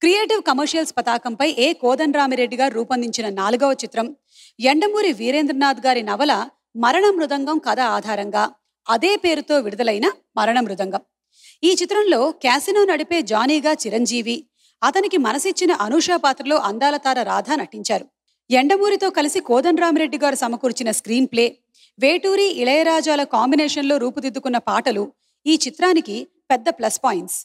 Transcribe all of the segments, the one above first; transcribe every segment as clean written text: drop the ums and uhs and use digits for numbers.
Creative commercials పతాకంపై ఏ కోదండరామిరెడ్డి గారు రూపొందించిన 4వ చిత్రం యండమూరి వీరేంద్రనాథ్ గారి నవల మరణ మృదంగం కథ ఆధారంగా అదే పేరుతో విడుదలైన మరణ మృదంగం. ఈ చిత్రంలో క్యాసినో నడిపే జానీగా చిరంజీవి, అతనికి మనసిచ్చిన అనూష పాత్రలో అందాల తార రాధ నటించారు. యండమూరితో కలిసి కోదండరామిరెడ్డి గారు సమకూర్చిన స్క్రీన్ ప్లే, వేటూరి ఇళయరాజాల కాంబినేషన్లో రూపుదిద్దుకున్న పాటలు ఈ చిత్రానికి పెద్ద ప్లస్ పాయింట్స్.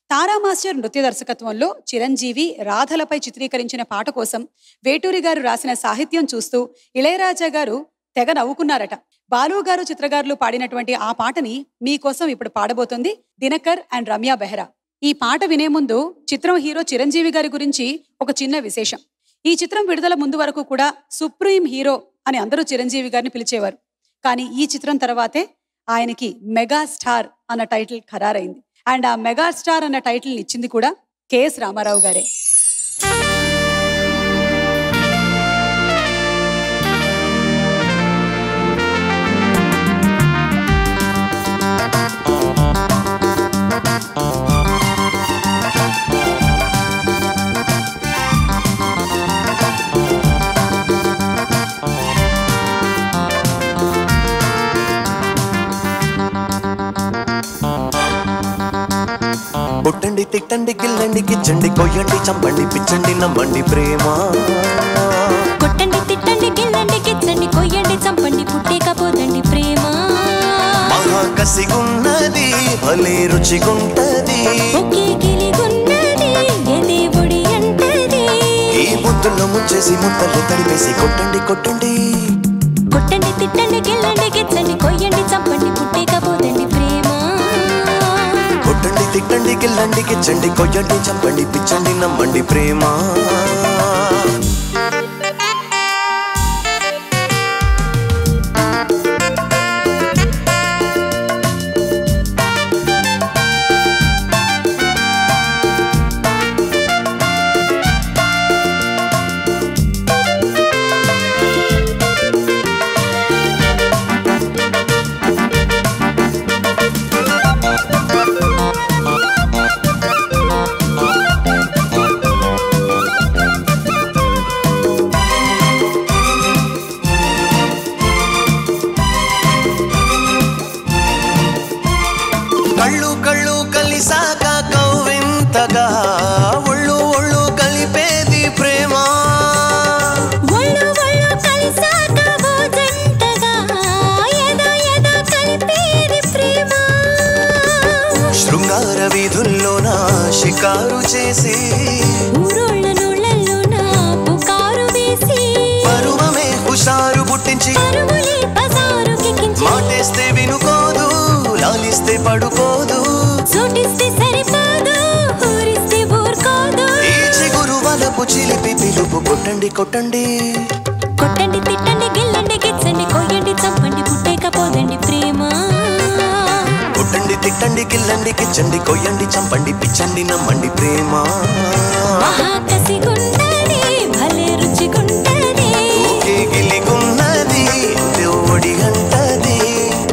తారా మాస్టర్ నృత్య దర్శకత్వంలో చిరంజీవి రాధలపై చిత్రీకరించిన పాట కోసం వేటూరి గారు రాసిన సాహిత్యం చూస్తూ ఇళయరాజా గారు తెగ నవ్వుకున్నారట. బాలు గారు చిత్రగారులు పాడినటువంటి ఆ పాటని మీకోసం ఇప్పుడు పాడబోతుంది దినకర్ అండ్ రమ్య బెహ్రా. ఈ పాట వినే ముందు చిత్రం హీరో చిరంజీవి గారి గురించి ఒక చిన్న విశేషం. ఈ చిత్రం విడుదల ముందు వరకు కూడా సుప్రీం హీరో అని అందరూ చిరంజీవి గారిని పిలిచేవారు. కానీ ఈ చిత్రం తర్వాతే ఆయనకి మెగా స్టార్ అన్న టైటిల్ ఖరారైంది. అండ్ ఆ మెగా స్టార్ అన్న టైటిల్ ఇచ్చింది కూడా కెఎస్ రామారావు గారే. కొట్టండి తిట్టండి గిల్లండి కిచ్చండి కొయ్యండి చంపండి పిచ్చండి నమ్మండి ప్రేమ. కొట్టండి తిట్టండి గిల్లండి కిచ్చండి కొయ్యండి చంపండి పుట్టేకపోదండి ప్రేమ. మహా కసిగున్నది భలే రుచిగుంటది, ఒకే గిలిగున్నది ఎదే ఒడి అంటది. ఈ ముద్దుల్లో ముంచేసి ముద్దలు తడిపేసి కొట్టండి కొట్టండి. కొట్టండి తిట్టండి గిల్లండి కిచ్చండి కొయ్యండి చంపండి పుట్టేకపోదండి ప్రేమ. కొట్టండి తిట్టండి గిల్లండి కిచ్చండి కొయ్యండి చంపండి పిచ్చండి నమ్మండి ప్రేమ. కళ్ళు కళ్ళు కలిసాక కవ్వింతగా ఒళ్ళు ఒళ్ళు కలిపేది ప్రేమ. ఒళ్ళు ఒళ్ళు కలిసాక ఓ జంటగా ఏదో ఏదో కలిపేది ప్రేమ. శృంగార వీధుల్లోన షికారు చేసి ఊరోళ్ళ నోళ్ళల్లోన పుకారు వేసి పరువమే హుషారు పుట్టించి పరువులే బజారు కెక్కించి మాటేస్తే వినుకోదు లాలిస్తే పడుకోదు చోటిస్తే సరిపోదు ఊరిస్తే ఊరుకోదు. ఈ చిగురు వలపు చిలిపి పిలుపు కొట్టండి కొట్టండి. కొట్టండి తిట్టండి గిల్లండి గిచ్చండి కొయ్యండి చంపండి పుట్టేకపోదండి ప్రేమ. కొట్టండి తిట్టండి గిల్లండి కిచ్చండి కొయ్యండి చంపండి పిచ్చండి నమ్మండి ప్రేమ. మహా కసిగుంటది భలే రుచిగుంటది, ఒకే గిలిగున్నది ఒడి అంటది.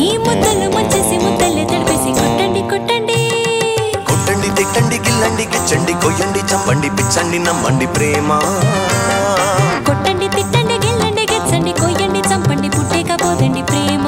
ఈ ముద్దలు ముంచేసి ముద్దలు తడిపేసి కొట్టండి కొట్టండి. కొట్టండి తిట్టండి గిల్లండి కిచ్చండి కొయ్యండి చంపండి పిచ్చండి నమ్మండి ప్రేమ. కొట్టండి తిట్టండి గిల్లండి గిచ్చండి కొయ్యండి చంపండి పుట్టేకపోదండి ప్రేమ.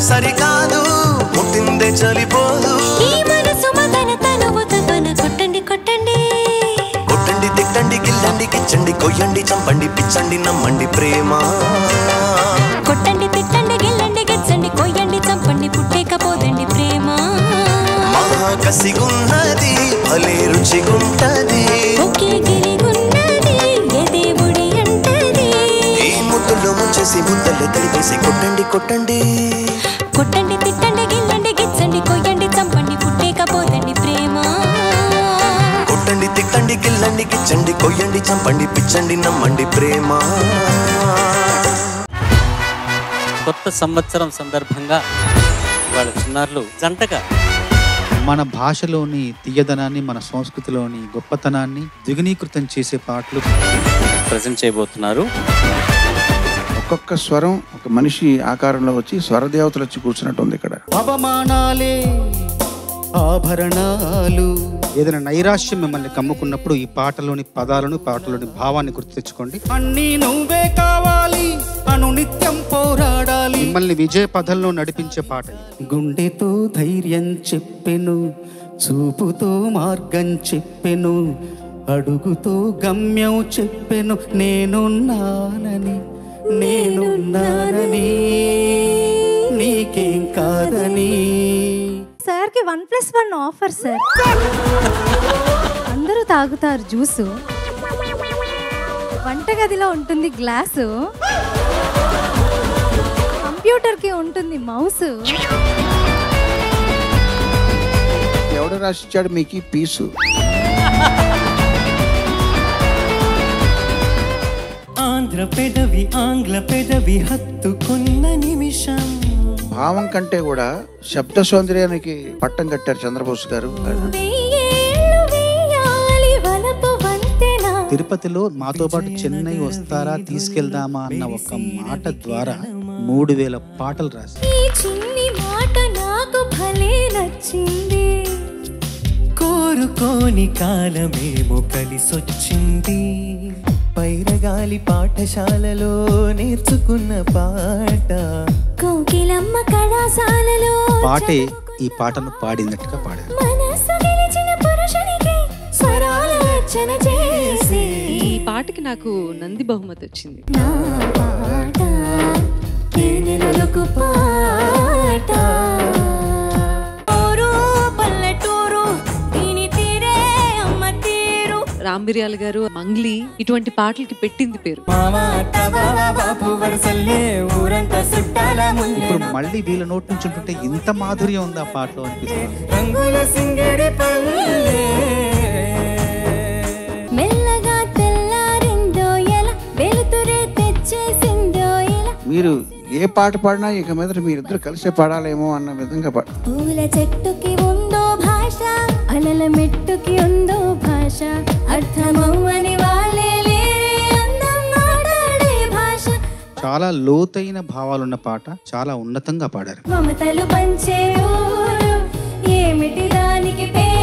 సరికాదు పుట్టిందే చలిపోదు ఈ మనసు మదన తనువు తపన కొట్టండి కొట్టండి కొట్టండి తిట్టండి గిల్లండి గిచ్చండి కొయ్యండి చంపండి పిచ్చండి నమ్మండి ప్రేమ కొట్టండి తిట్టండి గిల్లండి గిచ్చండి కొయ్యండి చంపండి పుట్టేకపోదండి ప్రేమ మహా కసిగున్నది భలే రుచిగుంటది ఒకే గిరిగున్నది ఏ దేవుడి అంటది ఈ ముద్దులో ముంచేసి ముద్దలు తడిపేసి కొట్టండి కొట్టండి కొట్టండి తిట్టండి గిల్లండి గిచ్చండి కొయ్యండి చంపండి పుట్టేకపోదండి ప్రేమ కొట్టండి తిట్టండి గిల్లండి గిచ్చండి కొయ్యండి చంపండి పిచ్చండి నమ్మండి ప్రేమ కొత్త సంవత్సరం సందర్భంగా వాళ్ళ చిన్నారులు జంటగా మన భాషలోని తీయదనాన్ని మన సంస్కృతిలోని గొప్పతనాన్ని ద్విగుణీకృతం చేసే పాటలు ప్రజెంట్ చేయబోతున్నారు. ఒక్కొక్క స్వరం ఒక మనిషి ఆకారంలో వచ్చి స్వరదేవతలు వచ్చి కూర్చున్నట్టు ఉంది ఇక్కడ. అవమానాలే ఆభరణాలు. ఏదైనా నైరాశ్యం మిమ్మల్ని కమ్ముకున్నప్పుడు ఈ పాటలోని పదాలను పాటలోని భావాన్ని గుర్తు తెచ్చుకోండి. అన్నీ నువ్వే కావాలి అను నిత్యం పోరాడాలి. మిమ్మల్ని విజయ పదంలో నడిపించే పాట. గుండెతో ధైర్యం చెప్పెను, చూపుతో మార్గం చెప్పెను, అడుగుతో గమ్యం చెప్పెను, నేనున్నానని నేనున్నానని నీకేం కాదని. సార్కి 1+1 ఆఫర్ సార్. అందరూ తాగుతారు జ్యూసు, వంటగదిలో ఉంటుంది గ్లాసు, కంప్యూటర్కి ఉంటుంది మౌసు. ఎవడు రాసిచ్చాడు మీకు ఈ పీసు? ఆంగ్ల పెదవి హత్తుకున్న నిమిషం. భావం కంటే కూడా శబ్ద సౌందర్యానికి పట్టం కట్టారు చంద్రబోస్ గారు. తిరుపతిలో మాతో పాటు చెన్నై వస్తారా తీసుకెళ్దామా అన్న ఒక మాట ద్వారా 3000 పాటలు రాసి కోరుకోని కాలమేమో కలిసొచ్చింది, పైరగాలి పాఠశాలలో నేర్చుకున్న పాట, కోకిలమ్మ కళాశాలలో పాటే ఈ పాటను పాడినట్టుగా పాడారు. మనసు గెలిచిన పురుషునికి స్వరాల రచన చేసి ఈ పాటకి నాకు నంది బహుమతి వచ్చింది. నా పాట తేనెలకు పాట. రామ్ బిర్యాల గారు మంగ్లీ ఇటువంటి పాటలకి పెట్టింది పేరు. ఇప్పుడు మళ్ళీ వీళ్ళ నోటి నుంచి ఉంటుంటే ఇంత మాధుర్యం ఉంది ఆ పాటలో అనిపిస్తుంది. మెల్లగా తెల్లారిందో ఎలా వెలుతురే తెచ్చేసిందో ఎలా. మీరు ఏ పాట పాడినా ఇక మీద మీరిద్దరు కలిసే పాడాలేమో అన్న విధంగా పూల చెట్టుకి ఉందో భాష, అలల మెట్టుకి ఉందో భాష, అర్థమవ్వని వాళ్ళే లేరే అందం మాట్లాడే భాష. చాలా లోతైన భావాలున్న పాట, చాలా ఉన్నతంగా పాడారు. మమతలు పంచే ఊరు ఏమిటి దానికి పేరు.